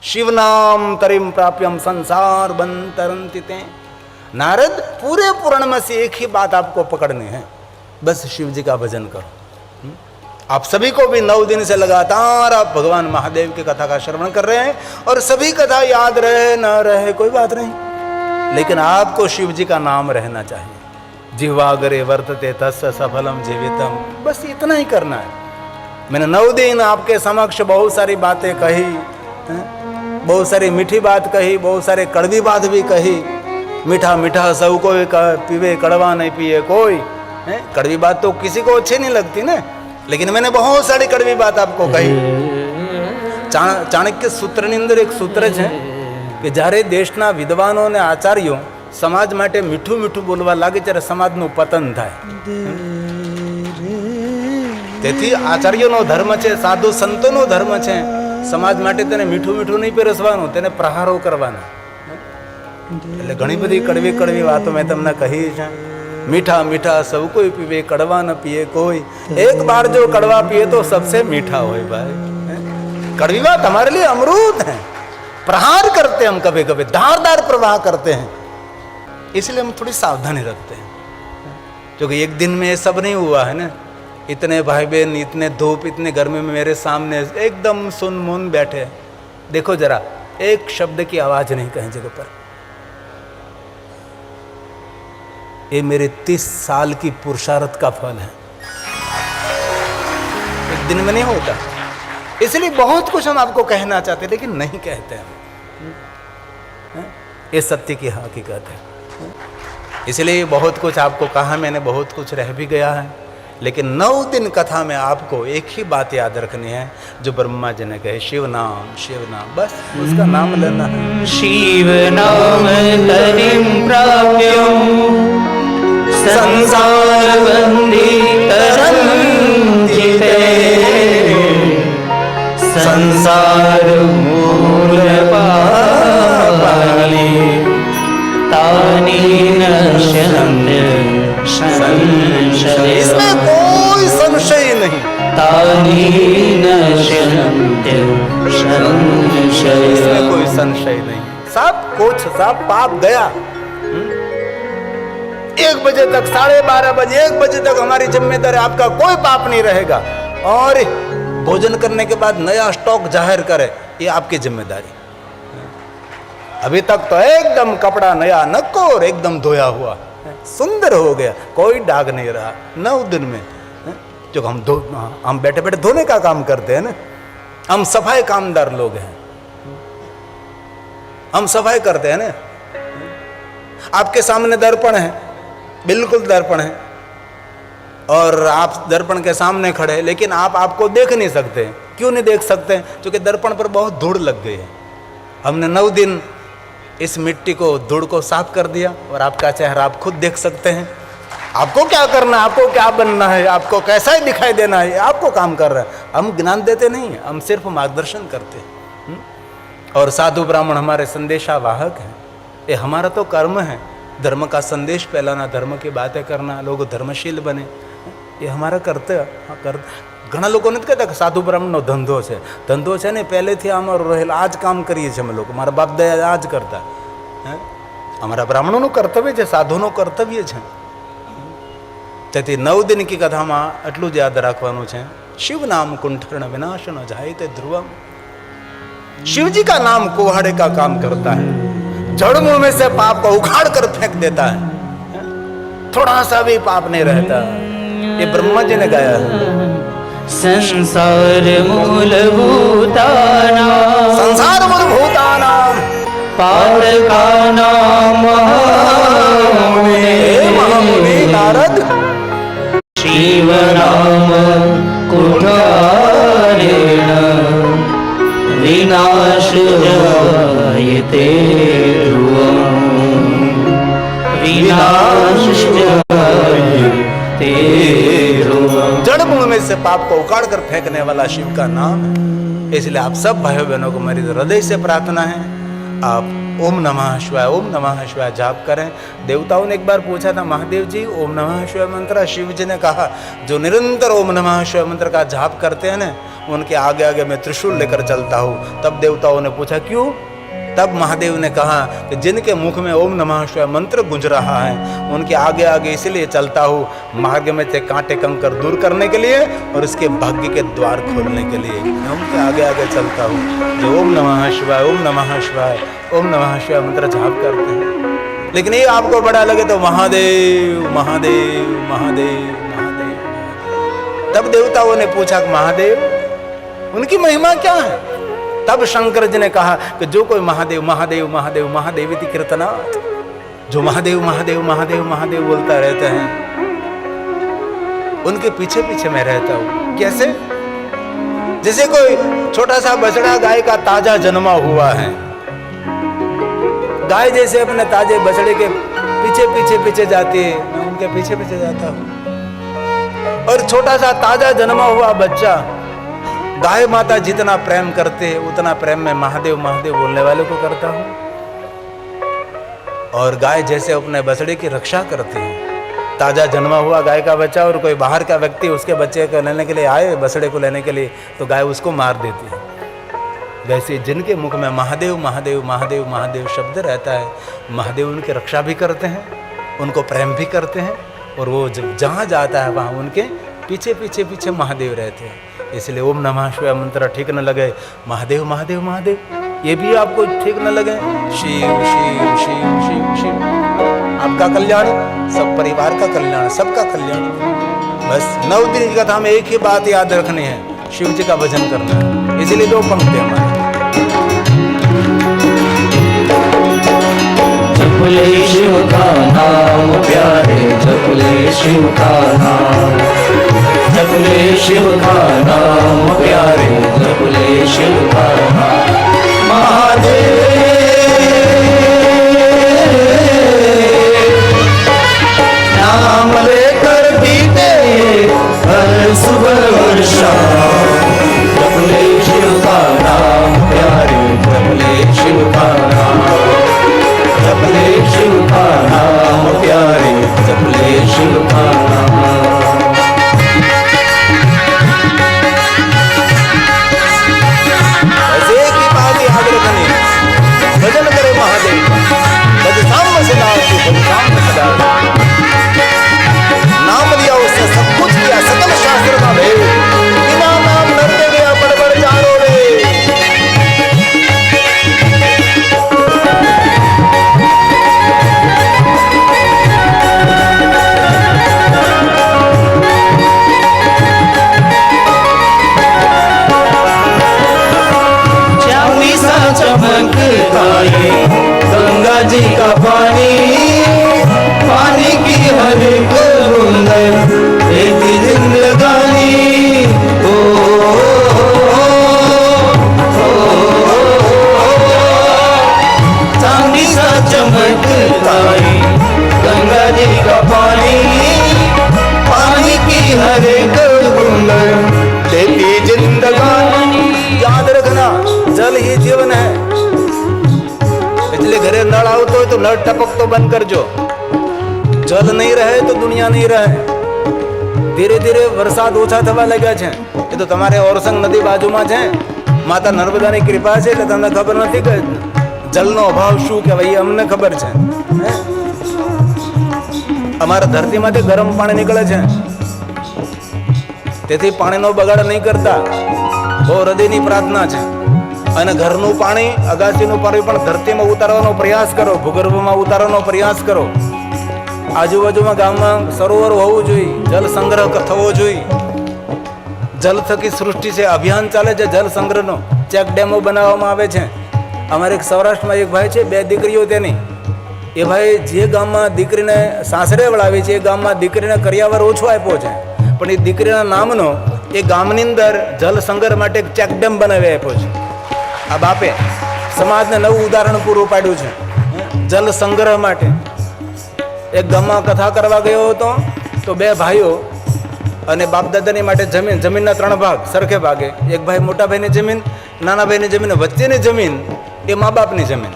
शिव नाम तरिम प्राप्यम संसार बंतरंति ते। नारद, पूरे पुराण में से एक ही बात आपको पकड़नी है, बस शिव जी का भजन करो। आप सभी को भी 9 दिन से लगातार आप भगवान महादेव की कथा का श्रवण कर रहे हैं, और सभी कथा याद रहे न रहे कोई बात नहीं, लेकिन आपको शिव जी का नाम रहना चाहिए। जिह्वाग्रे वर्तते तस्य सफलम जीवितम, बस इतना ही करना है। मैंने 9 दिन आपके समक्ष बहुत सारी बातें कही, बहुत सारी मीठी बात कही, बहुत सारे कड़वी बात भी कही। मीठा मीठा सब कोई पीवे, कड़वा नहीं पिए कोई। कड़वी बात तो किसी को अच्छी नहीं लगती ना, लेकिन मैंने बहुत सारी कड़वी बात आपको कही। चाणक्य सूत्र ની અંદર એક સૂત્ર છે કે જ્યારે દેશના વિદ્વાનો અને આચાર્યો સમાજ માટે મીઠું મીઠું બોલવા લાગે ત્યારે સમાજનું પતન થાય। તેથી આચાર્યોનો ધર્મ છે, સાધુ સંતોનો ધર્મ છે, સમાજ માટે તેને મીઠું મીઠું નહીં પીરસવાનું, તેને પ્રહારો કરવાના। એટલે ઘણી બધી કડવી કડવી વાતો મેં તમને કહી છે। मीठा मीठा सब कोई पीवे, कड़वा न पिए कोई। एक बार जो कड़वा पिए तो सबसे मीठा होए भाई। कड़वी बात हमारे लिए अमृत है, प्रहार करते हैं हम, कभी कभी धारदार प्रवाह करते हैं, इसलिए हम थोड़ी सावधानी रखते हैं। क्योंकि एक दिन में ये सब नहीं हुआ है ना। इतने भाई बहन, इतने धूप, इतने गर्मी में मेरे सामने एकदम सुन मुन बैठे, देखो जरा एक शब्द की आवाज नहीं कहीं जगह पर। ये मेरे 30 साल की पुरुषार्थ का फल है, एक दिन में नहीं होता। इसलिए बहुत कुछ हम आपको कहना चाहते हैं, लेकिन नहीं कहते हैं। ये सत्य की हकीकत है। इसलिए बहुत कुछ आपको कहा मैंने, बहुत कुछ रह भी गया है, लेकिन 9 दिन कथा में आपको एक ही बात याद रखनी है जो ब्रह्मा जी ने कहे, शिव नाम, शिव नाम, बस उसका नाम लेना है। शिव नाम तरिम प्राप्यम संसार बंदितरन्ति ते। संसार मूल पापानि तानि नश्यन्ति संशय। इसमें कोई संशय नहीं। तानि नश्यन्ति संशय। इसमें कोई संशय नहीं। सब कुछ, सब पाप गया। 1 बजे तक, 12:30 बजे, 1 बजे तक हमारी जिम्मेदारी, आपका कोई पाप नहीं रहेगा। और भोजन करने के बाद नया स्टॉक जाहिर करे, ये आपकी जिम्मेदारी। अभी तक तो एकदम कपड़ा नया नक्कोर, एकदम धोया हुआ, सुंदर हो गया, कोई दाग नहीं रहा 9 दिन में। जो हम बैठे बैठे धोने का काम करते हैं ना, हम सफाई कामदार लोग हैं, हम सफाई करते हैं ना। आपके सामने दर्पण है, बिल्कुल दर्पण है, और आप दर्पण के सामने खड़े, लेकिन आप आपको देख नहीं सकते। क्यों नहीं देख सकते? क्योंकि दर्पण पर बहुत धूड़ लग गई है। हमने 9 दिन इस मिट्टी को, धूड़ को साफ कर दिया, और आपका चेहरा आप खुद देख सकते हैं। आपको क्या करना है, आपको क्या बनना है, आपको कैसा ही दिखाई देना है, आपको काम कर रहा है। हम ज्ञान देते नहीं हैं, हम सिर्फ मार्गदर्शन करते हैं। और साधु ब्राह्मण हमारे संदेशा वाहक हैं। ये हमारा तो कर्म है, धर्म का संदेश फैलाना, धर्म की बातें करना, लोग धर्मशील बने, ये हमारा कर्तव्य। घना लोगों ने तो कहता साधु ब्राह्मणનો ધંધો છે, ધંધો છે ને પહેલેથી અમારો રહેલો, આજ કામ કરીએ છીએ અમે લોકો, મારા બાપ દાદા આજ કરતા। અમારા બ્રાહ્મણોનું કર્તવ્ય છે, સાધુનું કર્તવ્ય છે। તેથી 9 दिन की કથામાં એટલું જ યાદ રાખવાનું છે, शिव नाम कुंठर्ण विनाश न जाए ते ध्रुवम। शिव जी का नाम कुहाड़े का काम करता है, जड़ों में से पाप को उखाड़ कर फेंक देता है, थोड़ा सा भी पाप नहीं रहता। ये ब्रह्मा जी ने गाया है। संसार मूलभूतानां, संसार मूलभूतानां पालकानां महामुने नारद, शिव नाम कुठारेण विनाशयते ध्रुवम्। विनाशयते ध्रुवम्। जड़ मूल में से पाप को उखाड़ कर फेंकने वाला शिव का नाम है। इसलिए आप सब भाइयों बहनों को मेरी हृदय से प्रार्थना है, आप ओम नमः शिवाय जाप करें। देवताओं ने एक बार पूछा था, महादेव जी ओम नमः शिवाय मंत्र, शिव जी ने कहा जो निरंतर ओम नमः शिवाय मंत्र का जाप करते हैं ना, उनके आगे आगे मैं त्रिशूल लेकर चलता हूँ। तब देवताओं ने पूछा क्यों? तब महादेव ने कहा कि जिनके मुख में ओम नमः शिवाय मंत्र गूंज रहा है, उनके आगे आगे इसलिए चलता हूँ, मार्ग में से कांटे कंकर दूर करने के लिए और इसके भाग्य के द्वार खोलने के लिए मैं उनके आगे आगे चलता हूँ, जो ओम नमः शिवाय मंत्र जाप करते हैं। लेकिन ये आपको बड़ा लगे तो महादेव महादेव महादेव महादेव। तब देवताओं ने पूछा महादेव उनकी महिमा क्या है? तब शंकर जी ने कहा कि जो कोई महादेव महादेव महादेव महादेव इति कीर्तनात्, जो महादेव महादेव महादेव महादेव बोलता रहता है, उनके पीछे पीछे मैं रहता हूं। कैसे? जैसे कोई छोटा सा बछड़ा गाय का ताजा जन्मा हुआ है, गाय जैसे अपने ताजे बछड़े के पीछे पीछे पीछे जाती है, मैं उनके पीछे पीछे जाता हूं। और छोटा सा ताजा जन्मा हुआ बच्चा, गाय माता जितना प्रेम करते हैं उतना प्रेम मैं महादेव महादेव बोलने वाले को करता हूं। और गाय जैसे अपने बछड़े की रक्षा करते हैं, ताजा जन्मा हुआ गाय का बच्चा और कोई बाहर का व्यक्ति उसके बच्चे को लेने के लिए आए, बछड़े को लेने के लिए, तो गाय उसको मार देती है। वैसे जिनके मुख में महादेव महादेव महादेव महादेव शब्द रहता है, महादेव उनकी रक्षा भी करते हैं, उनको प्रेम भी करते हैं, और वो जब जहाँ जाता है वहाँ उनके पीछे पीछे पीछे महादेव रहते हैं। इसलिए ओम नमः शिवाय मंत्र ठीक न लगे, महादेव महादेव महादेव ये भी आपको ठीक न लगे, शिव शिव शिव शिव शिव, आपका कल्याण, सब परिवार का कल्याण, सबका कल्याण। बस 9 दिन की कथा में एक ही बात याद रखनी है, शिव जी का भजन करना है। इसीलिए 2 पंक्ति हमारे। जप ले शिव का नाम प्यारे, जप ले शिव का नाम, जप ले शिव का नाम प्यारे, जप ले शिव का नाम। महादेव नाम लेकर बीते हर सुबह और शाम, जप ले शिव का नाम प्यारे, जप ले शिव का नाम, जप ले शिव का नाम प्यारे, जप ले शिव का नाम। ऐसे एक ही बात याद रखनी, भजन करो महादेव का, भज साम सदा तू, भज साम सदा। नाम लिया उसने सब कुछ किया, सकल शास्त्र का भेद, बिना नाम नरते गया बड़बड़ जानो रे। चमकता है गंगा जी का पानी, पानी की हर एक बूंद देती जिंदगानी। ओ, चांदी सा चमकता है गंगा जी का पानी, पानी की हर एक बूंद देती जिंदगानी। याद रखना, जल ही जीवन है। इसलिए घरे नल आवतो हो तो नल टपक तो बंद कर जो, जल नहीं रहे तो दुनिया नहीं रहे। धीरे धीरे वरसाद ओछा थवा लग्या छे, એ તો તમારે ઓરસંગ નદી બાજુમાં છે, માતા નર્મદાની કૃપા છે એટલે તમને ખબર નથી કે જલનો અભાવ શું કહેવાય, અમને ખબર છે। અમારા ધરતીમાંથી ગરમ પાણી નીકળે છે, તેથી પાણીનો બગાડ નહીં કરતા, બહુ હૃદયની પ્રાર્થના છે। અને ઘરનું પાણી, અગાસીનું પાણી પણ ધરતીમાં ઉતારવાનો પ્રયાસ કરો, ભૂગર્ભમાં ઉતારવાનો પ્રયાસ કરો। આજુબાજુમાં ગામમાં સરોવર હોવું જોઈએ, જલ સંગ્રહ થવો જોઈએ। જલ થકી સૃષ્ટિ છે, અભિયાન ચાલે છે જલ સંગ્રહનો, ચેક ડેમો બનાવવામાં આવે છે। અમારે એક સૌરાષ્ટ્રમાં એક ભાઈ છે, 2 દીકરીઓ તેની, એ ભાઈ જે ગામમાં દીકરીને સાસરે વળાવી છે એ ગામમાં દીકરીને કરિયાવર ઓછો આપ્યો છે, પણ એ દીકરીના નામનો એ ગામની અંદર જલ સંગ્રહ માટે એક ચેક ડેમ બનાવી આપ્યો છે। આ બાપે સમાજને નવું ઉદાહરણ પૂરું પાડ્યું છે જલ સંગ્રહ માટે। એક ગામમાં કથા કરવા ગયો હતો તો 2 ભાઈઓ અને બાપ દાદાની માટે જમીનના 3 ભાગ સરખે ભાગે, એક ભાઈ મોટા ભાઈની જમીન, નાના ભાઈની જમીન, વચ્ચેની જમીન એ મા બાપની જમીન।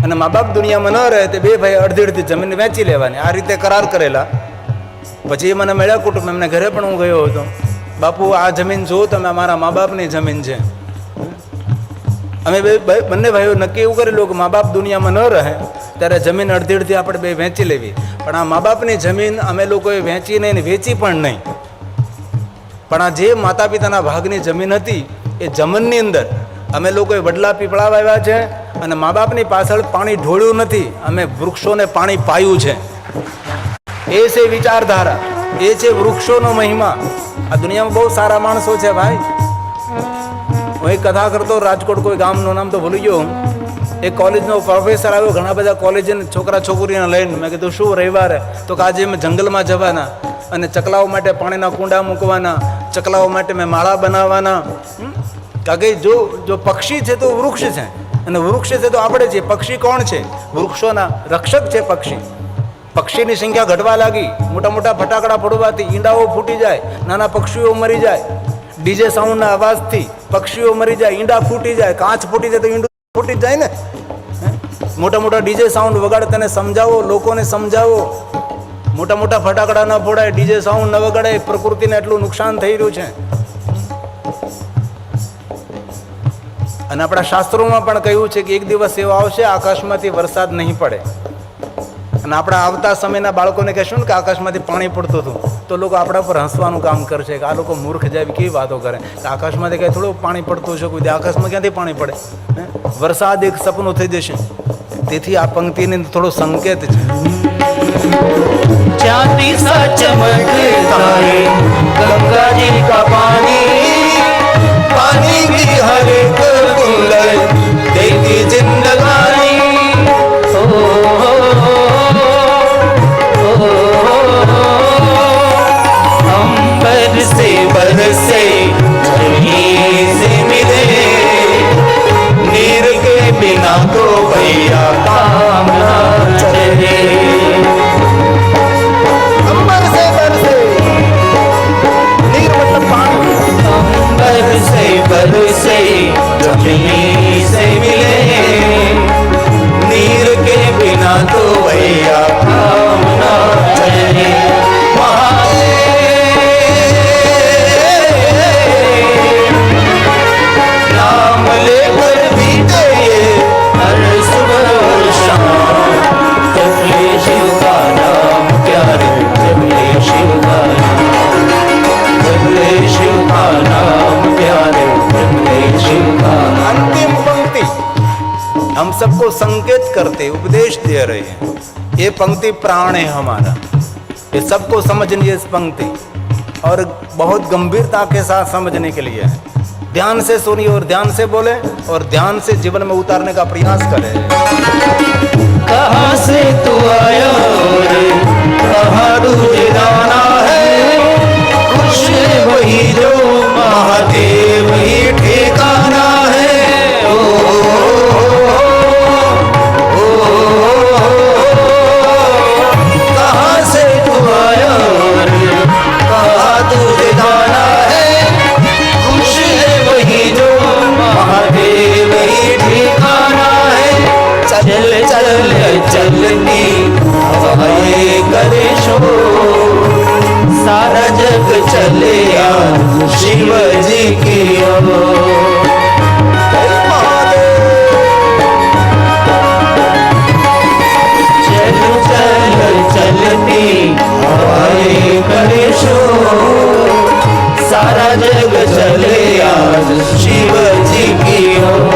અને મા બાપ દુનિયામાં ન રહે તે બે ભાઈ અડધી અડધી જમીન વેચી લેવાની, આ રીતે કરાર કરેલા. પછી એ મને મળ્યા કુટુંબ, એમને ઘરે પણ હું ગયો હતો. બાપુ આ જમીન જુઓ તમે, અમારા મા બાપની જમીન છે. અમે બંને ભાઈઓ નક્કી એવું કરેલું કે મા બાપ દુનિયામાં ન રહે ત્યારે જમીન અડધી અડધી આપણે બે વેચી લેવી. પણ આ મા બાપની જમીન અમે લોકોએ વેચી નહીં, વેચી પણ નહીં. પણ આ જે માતા પિતાના ભાગની જમીન હતી એ જમીનની અંદર અમે લોકોએ વડલા પીપળા વાવ્યા છે અને મા બાપની પાછળ પાણી ઢોળ્યું નથી, અમે વૃક્ષોને પાણી પાયું છે. એ છે વિચારધારા, એ છે વૃક્ષોનો મહિમા. આ દુનિયામાં બહુ સારા માણસો છે ભાઈ. હું એક કથા કરતો, રાજકોટ કોઈ ગામનું નામ તો ભૂલી ગયો. એક કોલેજનો પ્રોફેસર આવ્યો, ઘણા બધા કોલેજ છોકરા છોકરીને લઈને. મેં કીધું શું રવિવારે? તો કે આજે મેં જંગલમાં જવાના અને ચકલાઓ માટે પાણીના કુંડા મૂકવાના, ચકલાઓ માટે મેં માળા બનાવવાના. કારણ કે જો પક્ષી છે તો વૃક્ષ છે, અને વૃક્ષ છે તો આપણે છીએ. પક્ષી કોણ છે? વૃક્ષોના રક્ષક છે પક્ષી. પક્ષીની સંખ્યા ઘટવા લાગી, મોટા મોટા ફટાકડા ફોડવાથી ઈંડાઓ ફૂટી જાય, નાના પક્ષીઓ મરી જાય. ડીજે સાઉન્ડના અવાજથી પક્ષીઓ મરી જાય, ઈંડા ફૂટી જાય, કાચ ફૂટી જાય તો ઈંડું ફૂટી જાય ને. મોટા મોટા ડીજે સાઉન્ડ વગાડે, તેને સમજાવો, લોકોને સમજાવો. મોટા મોટા ફટાકડા ન ફોડાય, ડીજે સાઉન્ડ ન વગાડે, પ્રકૃતિને એટલું નુકસાન થઈ રહ્યું છે. અને આપણા શાસ્ત્રોમાં પણ કહ્યું છે કે એક દિવસ એવો આવશે આકાશમાંથી વરસાદ નહીં પડે. અને આપણા આવતા સમયના બાળકોને કહેશું ને કે આકાશમાંથી પાણી પડતું હતું તો લોકો આપણા પર હસવાનું કામ કરશે કે આ લોકો મૂર્ખ જાય, કેવી વાતો કરે કે આકાશમાંથી કંઈ થોડું પાણી પડતું છે, કોઈ આકાશમાં ક્યાંથી પાણી પડે? વરસાદ એક સપનું થઈ જશે. તેથી આ પંક્તિની થોડો સંકેત છે. चांदी सा चमकता है गंगा जी का पानी, पानी की हर एक बूंद देती जिंदगानी. अंबर से बरसे झरने से मिले, नीर के बिना तो भैया काम ना चले. अंबर से बरसे, नीर मतलब पानी. अंबर से बरसे जमीन से मिले, नीर के बिना तो भैया काम ना चले. नाम लेकर बीते हर सुबह और शाम, जपले शिव का नाम प्यारे, जपले शिव का नाम, जपले शिव का नाम प्यारे, जपले शिव का नाम. अंतिम पंक्ति हम सबको संकेत करते, उपदेश दे रहे हैं. ये पंक्ति प्राण है हमारा, ये सबको समझनी है इस पंक्ति, और बहुत गंभीरता के साथ समझने के लिए है. ध्यान से सुनिए और ध्यान से बोले और ध्यान से जीवन में उतारने का प्रयास करें. कहाँ से तू आया और कहाँ तुझे जाना है, कुछ है वही जो महादेव ही ठिकाना है. कहाँ से तू आया और कहाँ तुझे जाना है, कुछ है वही जो महादेव ही ठिकाना है. चल चल चलनी हवाएं करे शोर, सारा जग चले यार शिव जी की ओर. चल चल चलनी हवाएं करे शोर, सारा जग चले यार शिव जी की ओर.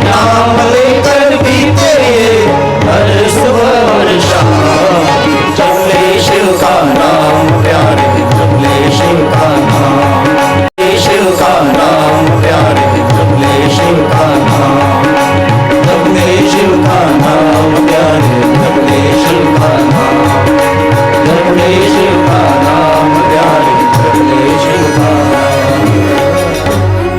नाम लेकर बीते हर सुबह और शाम, जपले शिव का नाम प्यारे, जपले शिव का नाम, शिव का नाम प्यारे, जपले शिव का नाम, जपले शिव का नाम प्यारे, जपले शिव का नाम, जपले शिव का नाम प्यारे, जपले शिव का नाम.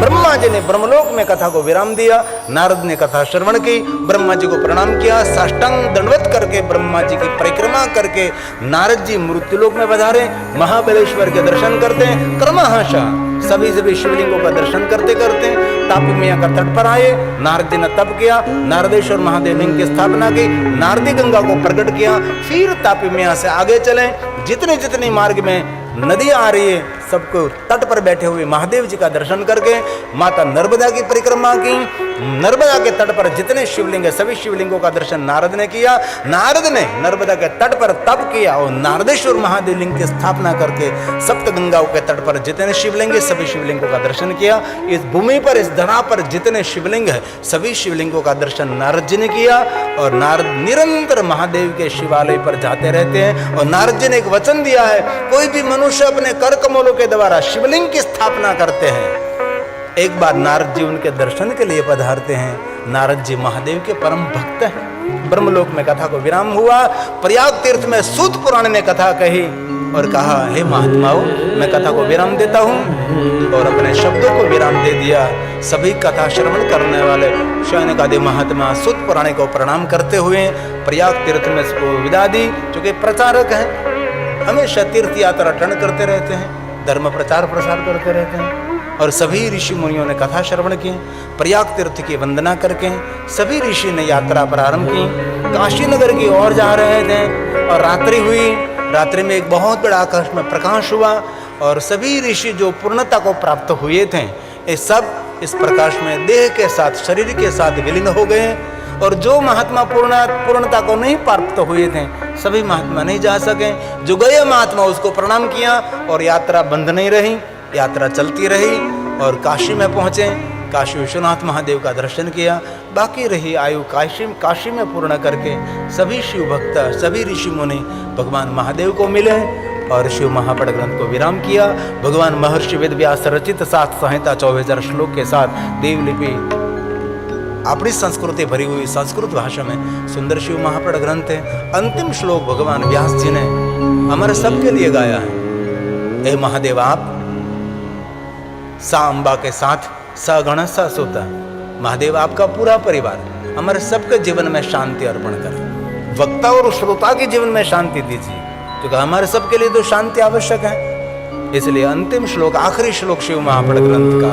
ब्रह्मा जी ने ब्रह्मलोक में कथा को विराम दिया. नारद ने कथा श्रवण की, ब्रह्मा जी को प्रणाम किया, साष्टांग दंडवत करके ब्रह्मा जी की परिक्रमा करके नारद जी मृत्युलोक में पधारे, महाबलेश्वर के दर्शन करते हैं. क्रमशः सभी सभी शिवलिंगों का दर्शन करते करते तापी मैया का तट पर आए। नारद जी ने तप किया, नारदेश्वर महादेव लिंग की स्थापना की, नारदी गंगा को प्रकट किया, फिर तापी मैया से आगे चले। जितने जितने मार्ग में नदी आ रही है सबको तट पर बैठे हुए महादेव जी का दर्शन करके माता नर्मदा की परिक्रमा की। नर्मदा के तट पर जितने शिवलिंग है सभी शिवलिंगों का दर्शन नारद ने किया। नारद ने नर्मदा के तट पर तप किया और नारदेश्वर महादेव लिंग की स्थापना करके सप्त गंगाओं के तट पर जितने शिवलिंग है सभी शिवलिंगों का दर्शन किया। इस भूमि पर इस धरा पर जितने शिवलिंग है सभी शिवलिंगों का दर्शन नारद जी ने किया। और नारद निरंतर महादेव के शिवालय पर जाते रहते हैं। और नारद जी ने एक वचन दिया है, कोई भी मनुष्य अपने कर कमलों के द्वारा शिवलिंग की स्थापना करते हैं, एक बार नारद जी उनके दर्शन के लिए पधारते हैं। नारद जी महादेव के परम भक्त हैं। ब्रह्मलोक में कथा को विराम हुआ। प्रयाग तीर्थ में सूत पुराण ने कथा कही और कहा, हे महात्माओं, मैं कथा को विराम देता हूँ, और अपने शब्दों को विराम दे दिया। सभी कथा श्रवण करने वाले शयन आदि महात्मा सूत पुराण को प्रणाम करते हुए प्रयाग तीर्थ में इसको विदा दी। चूंकि प्रचारक हैं, हमेशा तीर्थ यात्रा टन करते रहते हैं, धर्म प्रचार प्रसार करते रहते हैं। और सभी ऋषि मुनियों ने कथा श्रवण की। प्रयाग तीर्थ की वंदना करके सभी ऋषि ने यात्रा प्रारंभ की। काशी नगर की ओर जा रहे थे और रात्रि हुई। रात्रि में एक बहुत बड़ा आकाश में प्रकाश हुआ और सभी ऋषि जो पूर्णता को प्राप्त हुए थे ये सब इस प्रकाश में देह के साथ शरीर के साथ विलीन हो गए। और जो महात्मा पूर्णता को नहीं प्राप्त हुए थे सभी महात्मा नहीं जा सके। जो गए महात्मा उसको प्रणाम किया और यात्रा बंद नहीं रही, यात्रा चलती रही और काशी में पहुँचे। काशी विश्वनाथ महादेव का दर्शन किया। बाकी रही आयु काशी में पूर्ण करके सभी शिव भक्त सभी ऋषि मुनि भगवान महादेव को मिले और शिव महापड़ ग्रंथ को विराम किया। भगवान महर्षि वेद व्यास रचित 7 संहिता 24,000 श्लोक के साथ देवलिपि अपनी संस्कृति भरी हुई संस्कृत भाषा में सुंदर शिव महापड़ ग्रंथ है। अंतिम श्लोक भगवान व्यास जी ने हमारे सबके लिए गाया है। हे महादेव, आप सा अम्बा के साथ सगण ससुत, महादेव आपका पूरा परिवार हमारे सबके जीवन में शांति अर्पण करे। वक्ता और श्रोता के जीवन में शांति दीजिए, क्योंकि हमारे सबके लिए तो शांति आवश्यक है। इसलिए अंतिम श्लोक, आखिरी श्लोक शिव महापड़ ग्रंथ का,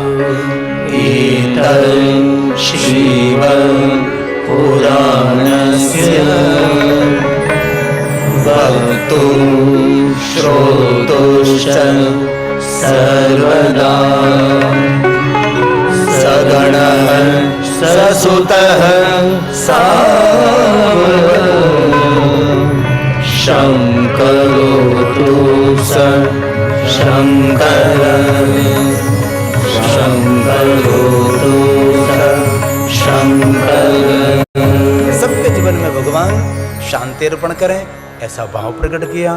एतत् शिव पुराणस्य वक्तुं श्रोतुश्च सर्वदा सगणः ससुतः शङ्करोतु स शङ्करः शङ्करोतु स शङ्करः। सबके जीवन में भगवान शांति अर्पण करें, ऐसा भाव प्रकट किया।